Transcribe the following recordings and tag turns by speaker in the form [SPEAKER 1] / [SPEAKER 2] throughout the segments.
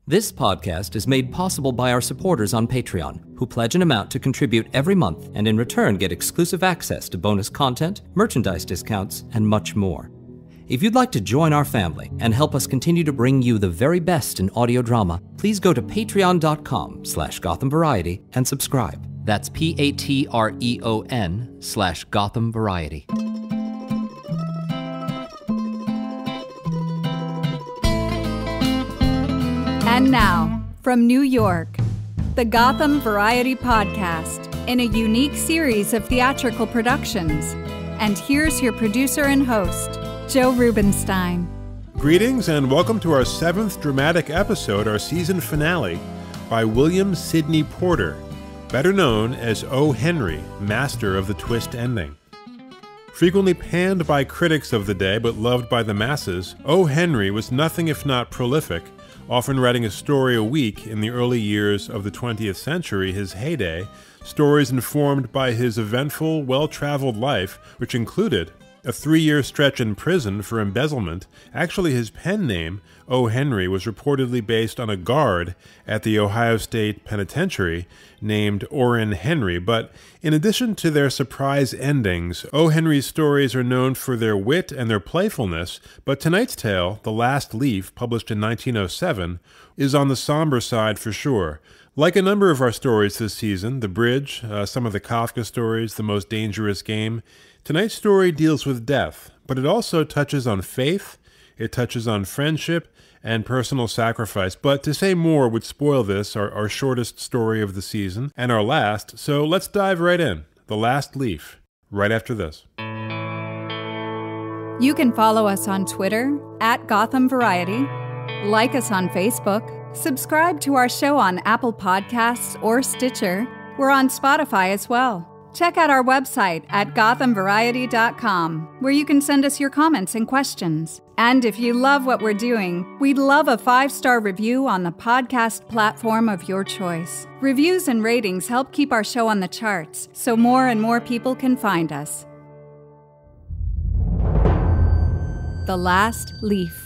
[SPEAKER 1] This podcast is made possible by our supporters on Patreon, who pledge an amount to contribute every month and in return get exclusive access to bonus content, merchandise discounts, and much more. If you'd like to join our family and help us continue to bring you the very best in audio drama, please go to patreon.com/Gotham Variety and subscribe. That's Patreon/Gotham Variety.
[SPEAKER 2] And now, from New York, the Gotham Variety Podcast, in a unique series of theatrical productions. And here's your producer and host, Joe Rubenstein.
[SPEAKER 3] Greetings and welcome to our 7th dramatic episode, our season finale, by William Sidney Porter, better known as O. Henry, master of the twist ending. Frequently panned by critics of the day but loved by the masses, O. Henry was nothing if not prolific, often writing a story a week in the early years of the 20th century, his heyday, stories informed by his eventful, well-traveled life, which included a 3-year stretch in prison for embezzlement. Actually, his pen name, O. Henry, was reportedly based on a guard at the Ohio State Penitentiary named Orrin Henry. But in addition to their surprise endings, O. Henry's stories are known for their wit and their playfulness, but tonight's tale, The Last Leaf, published in 1907, is on the somber side for sure. Like a number of our stories this season, The Bridge, some of the Kafka stories, The Most Dangerous Game, tonight's story deals with death, but it also touches on faith, it touches on friendship, and personal sacrifice. But to say more would spoil this, our shortest story of the season, and our last, so let's dive right in. The Last Leaf, right after this.
[SPEAKER 2] You can follow us on Twitter, @Gotham Variety, like us on Facebook, subscribe to our show on Apple Podcasts or Stitcher. We're on Spotify as well. Check out our website at gothamvariety.com, where you can send us your comments and questions. And if you love what we're doing, we'd love a 5-star review on the podcast platform of your choice. Reviews and ratings help keep our show on the charts, so more and more people can find us. The Last Leaf.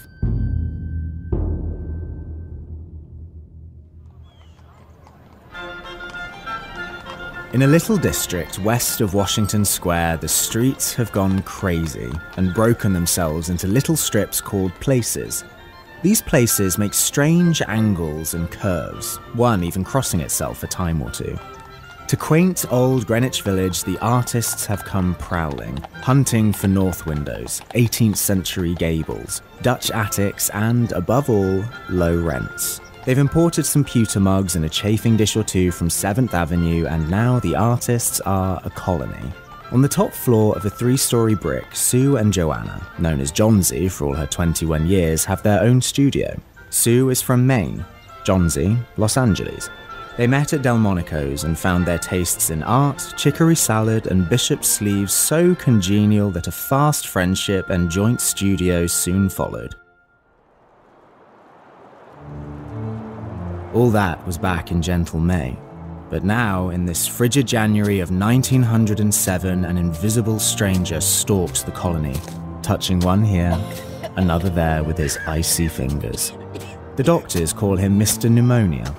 [SPEAKER 4] In a little district west of Washington Square, the streets have gone crazy and broken themselves into little strips called places. These places make strange angles and curves, one even crossing itself a time or two. To quaint old Greenwich Village, the artists have come prowling, hunting for north windows, 18th century gables, Dutch attics, and, above all, low rents. They've imported some pewter mugs and a chafing dish or two from 7th Avenue, and now the artists are a colony. On the top floor of a 3-story brick, Sue and Joanna, known as Johnsy for all her 21 years, have their own studio. Sue is from Maine, Johnsy, Los Angeles. They met at Delmonico's and found their tastes in art, chicory salad, and bishop sleeves so congenial that a fast friendship and joint studio soon followed. All that was back in gentle May, but now, in this frigid January of 1907, an invisible stranger stalks the colony, touching one here, another there with his icy fingers. The doctors call him Mr. Pneumonia.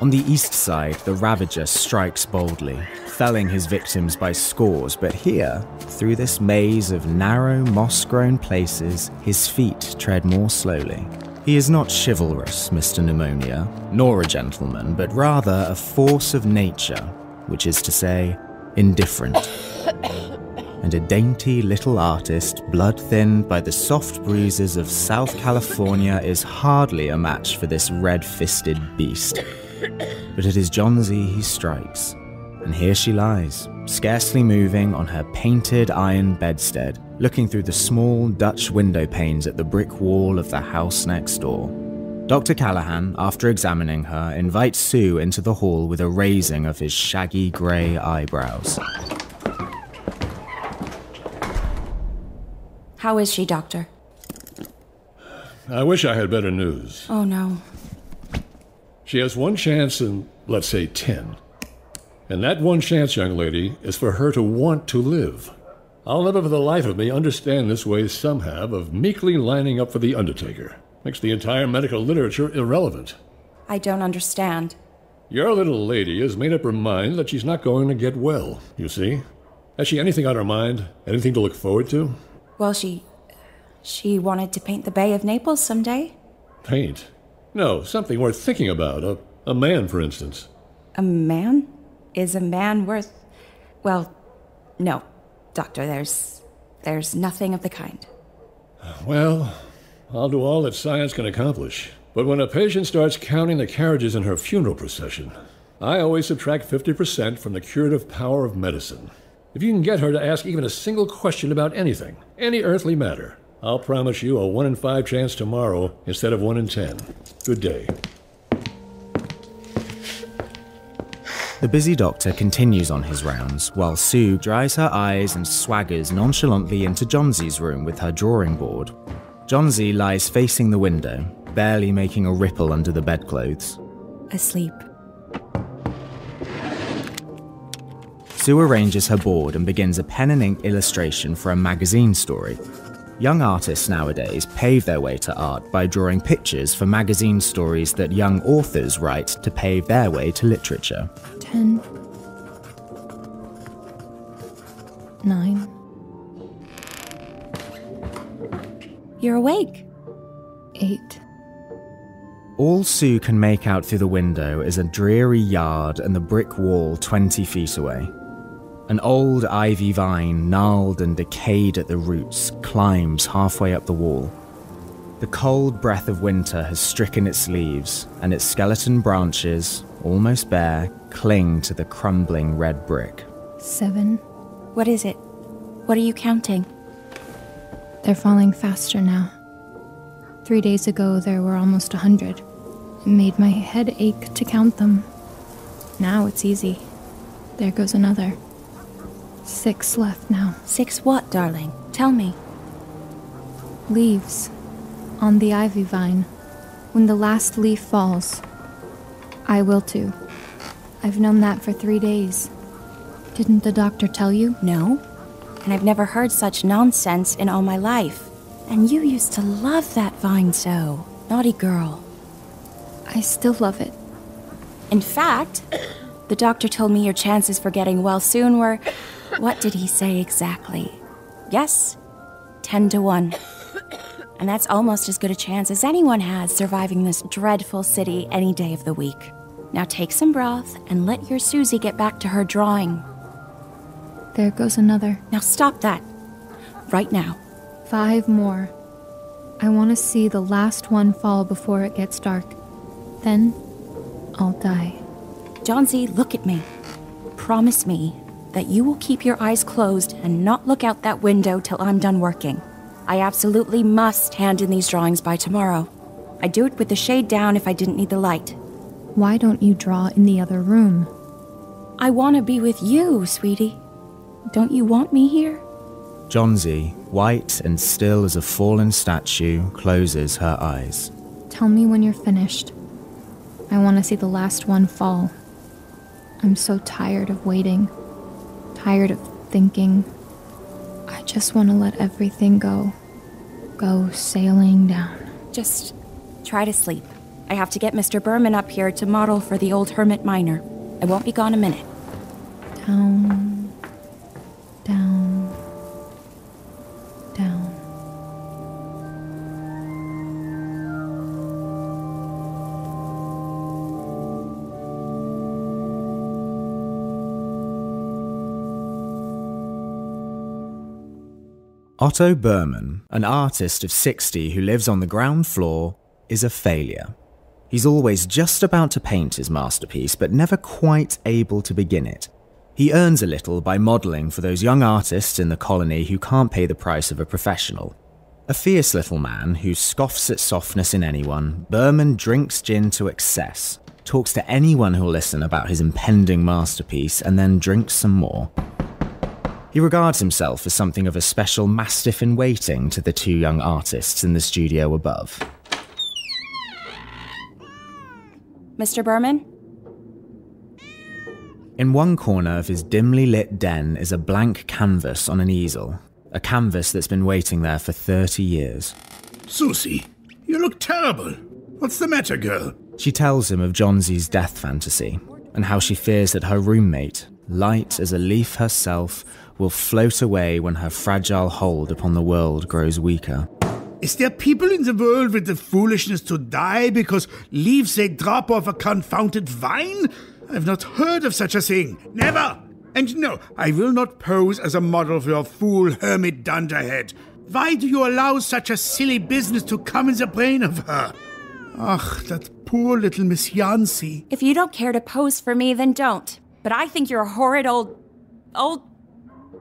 [SPEAKER 4] On the east side, the Ravager strikes boldly, felling his victims by scores, but here, through this maze of narrow, moss-grown places, his feet tread more slowly. He is not chivalrous, Mr. Pneumonia, nor a gentleman, but rather a force of nature, which is to say, indifferent. And a dainty little artist, blood-thinned by the soft breezes of South California, is hardly a match for this red-fisted beast. But it is Johnsy he strikes, and here she lies, scarcely moving on her painted iron bedstead, looking through the small Dutch window panes at the brick wall of the house next door. Dr. Callahan, after examining her, invites Sue into the hall with a raising of his shaggy grey eyebrows.
[SPEAKER 5] How is she, Doctor?
[SPEAKER 6] I wish I had better news.
[SPEAKER 5] Oh, no.
[SPEAKER 6] She has one chance in, let's say, 10. And that one chance, young lady, is for her to want to live. I'll never for the life of me understand this way some have of meekly lining up for the undertaker. Makes the entire medical literature irrelevant.
[SPEAKER 5] I don't understand.
[SPEAKER 6] Your little lady has made up her mind that she's not going to get well, you see. Has she anything on her mind? Anything to look forward to?
[SPEAKER 5] Well, she wanted to paint the Bay of Naples someday.
[SPEAKER 6] Paint? No, something worth thinking about. A man, for instance.
[SPEAKER 5] A man? Is a man worth... Well, no, Doctor, there's nothing of the kind.
[SPEAKER 6] Well, I'll do all that science can accomplish. But when a patient starts counting the carriages in her funeral procession, I always subtract 50% from the curative power of medicine. If you can get her to ask even a single question about anything, any earthly matter, I'll promise you a 1 in 5 chance tomorrow instead of 1 in 10. Good day.
[SPEAKER 4] The busy doctor continues on his rounds, while Sue dries her eyes and swaggers nonchalantly into Johnsey's room with her drawing board. Johnsey lies facing the window, barely making a ripple under the bedclothes.
[SPEAKER 5] Asleep.
[SPEAKER 4] Sue arranges her board and begins a pen and ink illustration for a magazine story. Young artists nowadays pave their way to art by drawing pictures for magazine stories that young authors write to pave their way to literature.
[SPEAKER 7] 10, 9.
[SPEAKER 5] You're awake.
[SPEAKER 7] 8.
[SPEAKER 4] All Sue can make out through the window is a dreary yard and the brick wall 20 feet away. An old ivy vine, gnarled and decayed at the roots, climbs halfway up the wall. The cold breath of winter has stricken its leaves, and its skeleton branches, almost bare, cling to the crumbling red brick.
[SPEAKER 7] 7.
[SPEAKER 5] What is it? What are you counting?
[SPEAKER 7] They're falling faster now. 3 days ago, there were almost 100. It made my head ache to count them. Now it's easy. There goes another. 6 left now.
[SPEAKER 5] 6 what, darling? Tell me.
[SPEAKER 7] Leaves. On the ivy vine. When the last leaf falls. I will too. I've known that for 3 days. Didn't the doctor tell you?
[SPEAKER 5] No. And I've never heard such nonsense in all my life. And you used to love that vine so. Naughty girl.
[SPEAKER 7] I still love it.
[SPEAKER 5] In fact, the doctor told me your chances for getting well soon were... What did he say exactly? Yes, 10 to 1. And that's almost as good a chance as anyone has surviving this dreadful city any day of the week. Now take some broth and let your Susie get back to her drawing.
[SPEAKER 7] There goes another.
[SPEAKER 5] Now stop that. Right now.
[SPEAKER 7] 5 more. I want to see the last one fall before it gets dark. Then, I'll die.
[SPEAKER 5] Johnsey, look at me. Promise me that you will keep your eyes closed and not look out that window till I'm done working. I absolutely must hand in these drawings by tomorrow. I'd do it with the shade down if I didn't need the light.
[SPEAKER 7] Why don't you draw in the other room?
[SPEAKER 5] I want to be with you, sweetie. Don't you want me here?
[SPEAKER 4] Johnsey, white and still as a fallen statue, closes her eyes.
[SPEAKER 7] Tell me when you're finished. I want to see the last one fall. I'm so tired of waiting. Tired of thinking. I just want to let everything go. Go sailing down.
[SPEAKER 5] Just try to sleep. I have to get Mr. Berman up here to model for the old hermit miner. I won't be gone a minute.
[SPEAKER 7] Down, down, down.
[SPEAKER 4] Otto Berman, an artist of 60 who lives on the ground floor, is a failure. He's always just about to paint his masterpiece, but never quite able to begin it. He earns a little by modelling for those young artists in the colony who can't pay the price of a professional. A fierce little man who scoffs at softness in anyone, Berman drinks gin to excess, talks to anyone who'll listen about his impending masterpiece, and then drinks some more. He regards himself as something of a special mastiff in waiting to the 2 young artists in the studio above.
[SPEAKER 5] Mr. Berman?
[SPEAKER 4] In one corner of his dimly lit den is a blank canvas on an easel, a canvas that's been waiting there for 30 years.
[SPEAKER 8] Susie, you look terrible. What's the matter, girl?
[SPEAKER 4] She tells him of Johnsey's death fantasy, and how she fears that her roommate, light as a leaf herself, will float away when her fragile hold upon the world grows weaker.
[SPEAKER 8] Is there people in the world with the foolishness to die because leaves they drop off a confounded vine? I've not heard of such a thing. Never! And no, I will not pose as a model for your fool hermit dunderhead. Why do you allow such a silly business to come in the brain of her? Ach, that poor little Miss Yancey.
[SPEAKER 5] If you don't care to pose for me, then don't. But I think you're a horrid old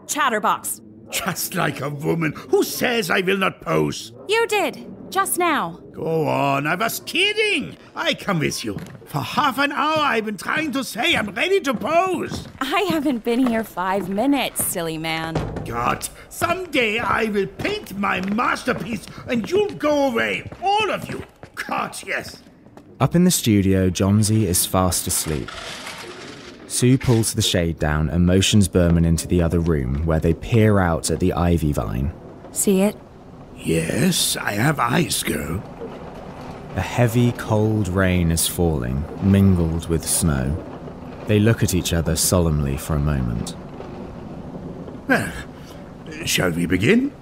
[SPEAKER 5] chatterbox.
[SPEAKER 8] Just like a woman. Who says I will not pose?
[SPEAKER 5] You did, just now.
[SPEAKER 8] Go on, I was kidding. I come with you. For half an hour I've been trying to say I'm ready to pose.
[SPEAKER 5] I haven't been here 5 minutes, silly man.
[SPEAKER 8] God, someday I will paint my masterpiece and you'll go away, all of you. God, yes.
[SPEAKER 4] Up in the studio, Johnsey is fast asleep. Sue pulls the shade down and motions Berman into the other room, where they peer out at the ivy vine.
[SPEAKER 5] See it?
[SPEAKER 8] Yes, I have eyes, girl.
[SPEAKER 4] A heavy, cold rain is falling, mingled with snow. They look at each other solemnly for a moment.
[SPEAKER 8] Well, shall we begin?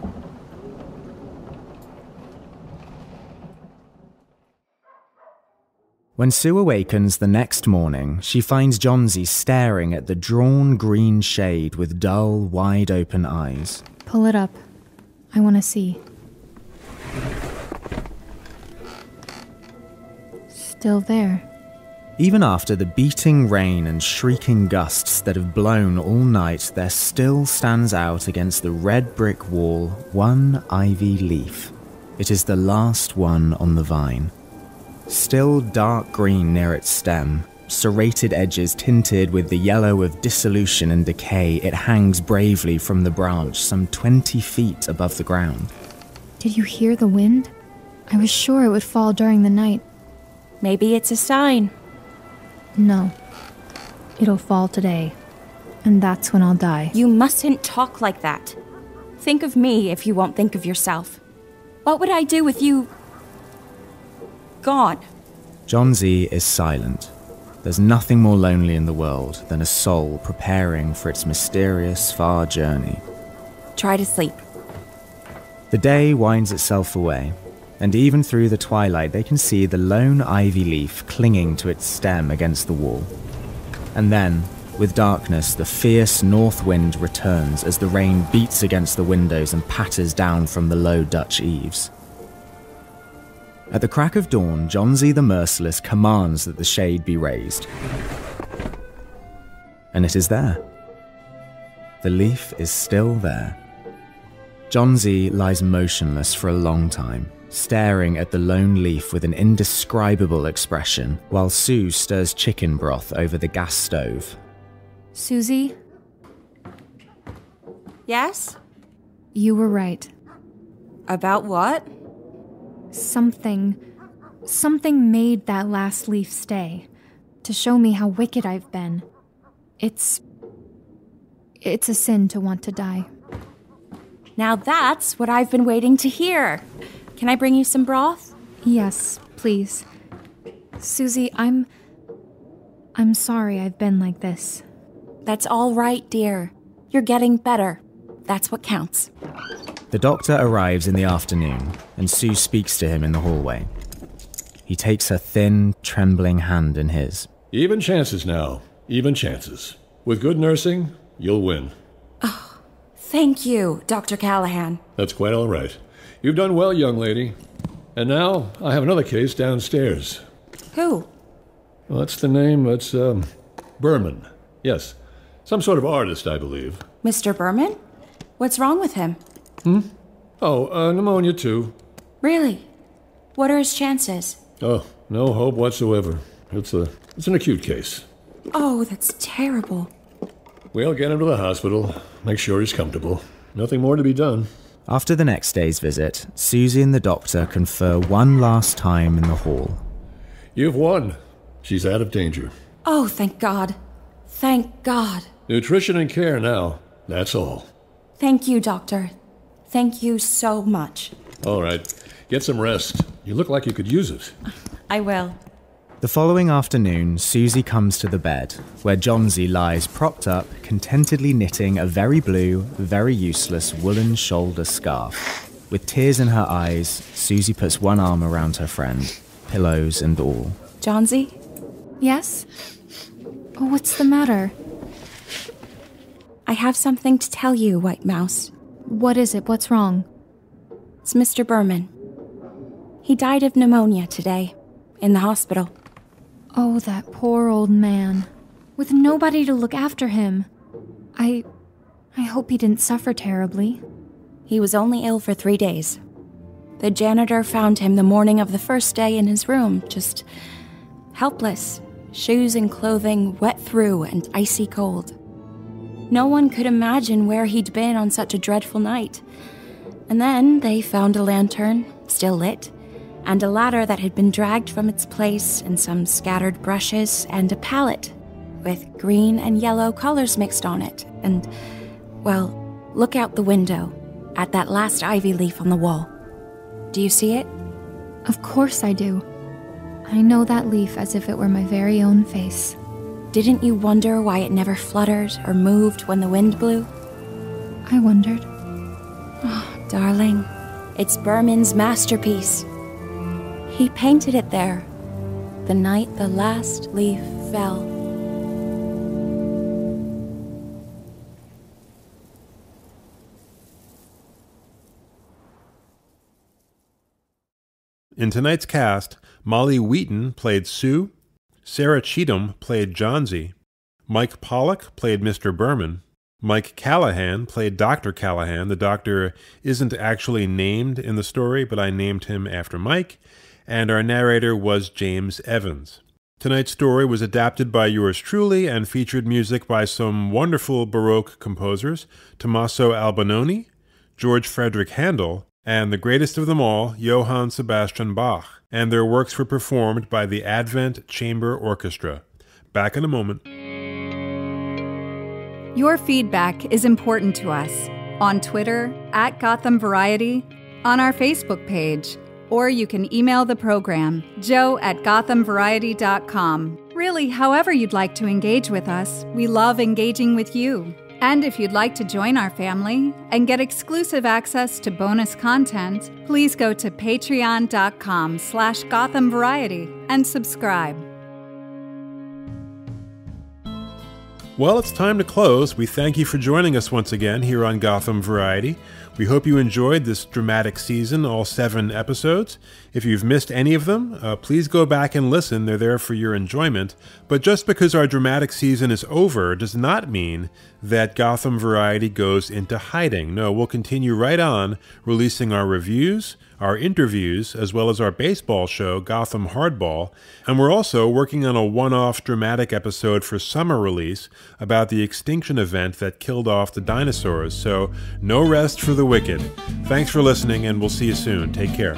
[SPEAKER 4] When Sue awakens the next morning, she finds Johnsey staring at the drawn green shade with dull, wide-open eyes.
[SPEAKER 7] Pull it up. I want to see. Still there.
[SPEAKER 4] Even after the beating rain and shrieking gusts that have blown all night, there still stands out against the red brick wall one ivy leaf. It is the last one on the vine. Still dark green near its stem, serrated edges tinted with the yellow of dissolution and decay, it hangs bravely from the branch some 20 feet above the ground.
[SPEAKER 7] Did you hear the wind? I was sure it would fall during the night.
[SPEAKER 5] Maybe it's a sign.
[SPEAKER 7] No. It'll fall today. And that's when I'll die.
[SPEAKER 5] You mustn't talk like that. Think of me if you won't think of yourself. What would I do with you gone?
[SPEAKER 4] Johnsey is silent. There's nothing more lonely in the world than a soul preparing for its mysterious far journey.
[SPEAKER 5] Try to sleep.
[SPEAKER 4] The day winds itself away, and even through the twilight they can see the lone ivy leaf clinging to its stem against the wall. And then, with darkness, the fierce north wind returns as the rain beats against the windows and patters down from the low Dutch eaves. At the crack of dawn, Johnsey the Merciless commands that the shade be raised. And it is there. The leaf is still there. Johnsey lies motionless for a long time, staring at the lone leaf with an indescribable expression, while Sue stirs chicken broth over the gas stove.
[SPEAKER 7] Susie?
[SPEAKER 5] Yes?
[SPEAKER 7] You were right.
[SPEAKER 5] About what?
[SPEAKER 7] Something made that last leaf stay, to show me how wicked I've been. It's a sin to want to die.
[SPEAKER 5] Now that's what I've been waiting to hear. Can I bring you some broth?
[SPEAKER 7] Yes, please. Susie, I'm sorry I've been like this.
[SPEAKER 5] That's all right, dear. You're getting better. That's what counts.
[SPEAKER 4] The doctor arrives in the afternoon, and Sue speaks to him in the hallway. He takes her thin, trembling hand in his.
[SPEAKER 6] Even chances now. Even chances. With good nursing, you'll win.
[SPEAKER 5] Oh, thank you, Dr. Callahan.
[SPEAKER 6] That's quite all right. You've done well, young lady. And now, I have another case downstairs.
[SPEAKER 5] Who?
[SPEAKER 6] What's the name? It's, Berman. Yes. Some sort of artist, I believe.
[SPEAKER 5] Mr. Berman? What's wrong with him?
[SPEAKER 6] Oh, pneumonia, too.
[SPEAKER 5] Really? What are his chances?
[SPEAKER 6] Oh, no hope whatsoever. It's an acute case.
[SPEAKER 5] Oh, that's terrible.
[SPEAKER 6] We'll get him to the hospital. Make sure he's comfortable. Nothing more to be done.
[SPEAKER 4] After the next day's visit, Susie and the doctor confer one last time in the hall.
[SPEAKER 6] You've won. She's out of danger.
[SPEAKER 5] Oh, thank God. Thank God.
[SPEAKER 6] Nutrition and care now. That's all.
[SPEAKER 5] Thank you, Doctor. Thank you so much.
[SPEAKER 6] All right. Get some rest. You look like you could use it.
[SPEAKER 5] I will.
[SPEAKER 4] The following afternoon, Susie comes to the bed, where Johnsy lies propped up, contentedly knitting a very blue, very useless woolen shoulder scarf. With tears in her eyes, Susie puts one arm around her friend, pillows and all.
[SPEAKER 5] Johnsy?
[SPEAKER 7] Yes? Oh, what's the matter?
[SPEAKER 5] I have something to tell you, White Mouse.
[SPEAKER 7] What is it? What's wrong?
[SPEAKER 5] It's Mr. Berman. He died of pneumonia today, in the hospital.
[SPEAKER 7] Oh, that poor old man. With nobody to look after him. I hope he didn't suffer terribly.
[SPEAKER 5] He was only ill for 3 days. The janitor found him the morning of the first day in his room, just helpless, shoes and clothing wet through and icy cold. No one could imagine where he'd been on such a dreadful night. And then they found a lantern, still lit, and a ladder that had been dragged from its place, and some scattered brushes, and a palette with green and yellow colors mixed on it. And, well, look out the window at that last ivy leaf on the wall. Do you see it?
[SPEAKER 7] Of course I do. I know that leaf as if it were my very own face.
[SPEAKER 5] Didn't you wonder why it never fluttered or moved when the wind blew?
[SPEAKER 7] I wondered.
[SPEAKER 5] Oh, darling, it's Berman's masterpiece. He painted it there, the night the last leaf fell.
[SPEAKER 3] In tonight's cast, Molly Wheaton played Sue, Sarah Cheatham played Johnsy, Mike Pollock played Mr. Berman, Mike Callahan played Dr. Callahan. The doctor isn't actually named in the story, but I named him after Mike, and our narrator was James Evans. Tonight's story was adapted by yours truly and featured music by some wonderful Baroque composers, Tommaso Albinoni, George Frederick Handel, and the greatest of them all, Johann Sebastian Bach, and their works were performed by the Advent Chamber Orchestra. Back in a moment.
[SPEAKER 2] Your feedback is important to us. On Twitter, @Gotham Variety, on our Facebook page, or you can email the program, joe@gothamvariety.com. Really, however you'd like to engage with us, we love engaging with you. And if you'd like to join our family and get exclusive access to bonus content, please go to patreon.com/GothamVariety and subscribe.
[SPEAKER 3] Well, it's time to close. We thank you for joining us once again here on Gotham Variety. We hope you enjoyed this dramatic season, all 7 episodes. If you've missed any of them, please go back and listen. They're there for your enjoyment. But just because our dramatic season is over does not mean that Gotham Variety goes into hiding. No, we'll continue right on releasing our reviews, our interviews, as well as our baseball show, Gotham Hardball. And we're also working on a one-off dramatic episode for summer release about the extinction event that killed off the dinosaurs. So no rest for the wicked. Thanks for listening, and we'll see you soon. Take care.